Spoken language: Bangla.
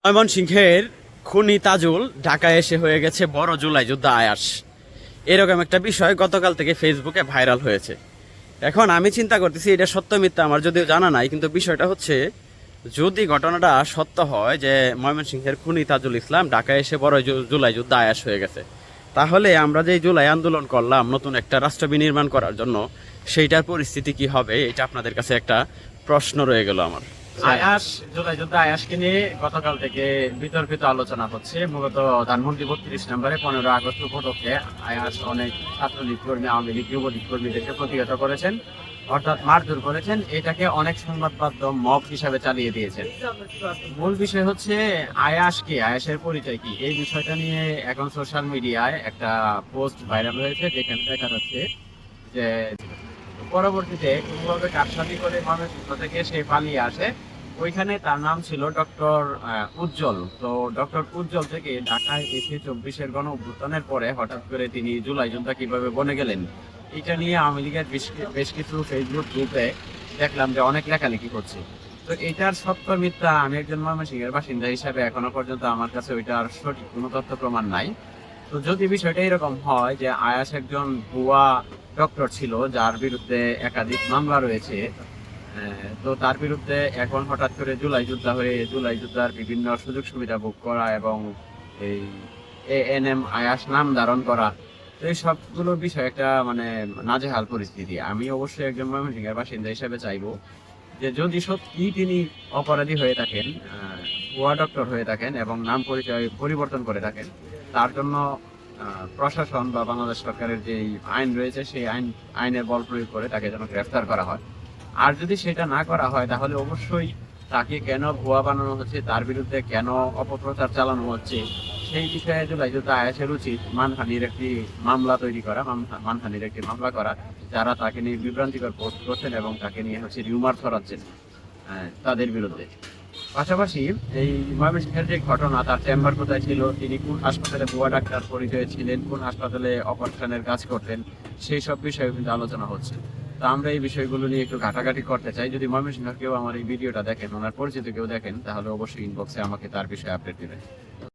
ময়মনসিংহের খুনি তাজুল ঢাকায় এসে হয়ে গেছে বড় জুলাই যোদ্ধা আয়াস, এরকম একটা বিষয় গতকাল থেকে ফেসবুকে ভাইরাল হয়েছে। এখন আমি চিন্তা করতেছি এটা সত্য মিথ্যা আমার যদিও জানা নাই, কিন্তু বিষয়টা হচ্ছে যদি ঘটনাটা সত্য হয় যে ময়মনসিংহের খুনি তাজুল ইসলাম ঢাকায় এসে বড় জুলাই যোদ্ধা আয়াস হয়ে গেছে, তাহলে আমরা যে জুলাই আন্দোলন করলাম নতুন একটা রাষ্ট্র বিনির্মাণ করার জন্য, সেইটার পরিস্থিতি কি হবে, এটা আপনাদের কাছে একটা প্রশ্ন রয়ে গেল আমার। আয়াস জুলাই যোদ্ধা আয়াসকে নিয়ে গতকাল থেকে বিতর্কিত আলোচনা হচ্ছে। মূলত ধানমন্ডি 32 নম্বরে 15 আগস্ট উপলক্ষে আয়াস অনেক ছাত্রলীগ কর্মী, আওয়ামী লীগ, যুবলীগ কর্মীদেরকে প্রতিহত করেছেন, অর্থাৎ মারধর করেছেন। এটাকে অনেক সংবাদ মাধ্যম মব হিসাবে চালিয়ে দিয়েছেন। মূল বিষয় হচ্ছে আয়াস কি, আয়াসের পরিচয় কি, এই বিষয়টা নিয়ে এখন সোশ্যাল মিডিয়ায় একটা পোস্ট ভাইরাল হয়েছে, যেখানে দেখা যাচ্ছে যে পরবর্তীতে কোনোভাবে কারসাজি করে ময়মনসিংহ থেকে সে পালিয়ে আসে। ওইখানে তার নাম ছিল ডক্টর উজ্জ্বল। তো ডক্টর উজ্জ্বল থেকে ঢাকায় এসে 24-এর গণ অভ্যুত্থানের পরে হঠাৎ করে তিনি জুলাই যোদ্ধা কিভাবে বনে গেলেন, এটা নিয়ে আওয়ামী লীগের বেশ কিছু ফেসবুক গ্রুপে দেখলাম যে অনেক লেখালেখি করছে। তো এটার সত্য মিথ্যা, আমি একজন ময়মনসিংহের বাসিন্দা হিসাবে এখনো পর্যন্ত আমার কাছে ওইটার সঠিক কোনো তথ্য প্রমাণ নাই। তো যদি বিষয়টা এরকম হয় যে আয়াস একজন ভুয়া ডক্টর ছিল যার বিরুদ্ধে একাধিক মামলা রয়েছে, তো তার বিরুদ্ধে এখন হঠাৎ করে জুলাই যোদ্ধা হয়ে জুলাই যোদ্ধার বিভিন্ন সুযোগ সুবিধা ভোগ করা এবং এই এএনএম আয়াস নাম ধারণ করা, তো এই সবগুলো বিষয় একটা নাজেহাল পরিস্থিতি। আমি অবশ্যই একজন ময়মনসিংহের বাসিন্দা হিসেবে চাইবো যে যদি সত্যি তিনি অপরাধী হয়ে থাকেন, ভুয়া ডক্টর হয়ে থাকেন এবং নাম পরিচয় পরিবর্তন করে থাকেন, তার জন্য প্রশাসন বা বাংলাদেশ সরকারের যে আইন রয়েছে সেই আইনের বল প্রয়োগ করে তাকে যেন গ্রেফতার করা হয়। আর যদি সেটা না করা হয় তাহলে অবশ্যই তাকে কেন ভুয়া বানানো হচ্ছে, তার বিরুদ্ধে কেন অপপ্রচার চালানো হচ্ছে, সেই বিষয়ে জুলাই যোদ্ধা আয়াসের উচিত মানহানির একটি মামলা তৈরি করা, মানহানির একটি মামলা করা, যারা তাকে নিয়ে বিভ্রান্তিকর পোস্ট করছেন এবং তাকে নিয়ে রিউমার ছড়াচ্ছেন তাদের বিরুদ্ধে। পাশাপাশি এই ময়মনসিংহের যে ঘটনা, তার চেম্বার কোথায় ছিল, তিনি কোন হাসপাতালে ভুয়া ডাক্তার পরিচয় ছিলেন, কোন হাসপাতালে অপারেশনের কাজ করতেন, সেই সব বিষয়ে কিন্তু আলোচনা হচ্ছে। তো আমরা এই বিষয়গুলো নিয়ে একটু ঘাটাঘাটি করতে চাই। যদি ময়মনসিংহ কেউ আমার এই ভিডিওটা দেখেন, ওনার পরিচিত কেউ দেখেন, তাহলে অবশ্যই ইনবক্সে আমাকে তার বিষয়ে আপডেট দিবেন।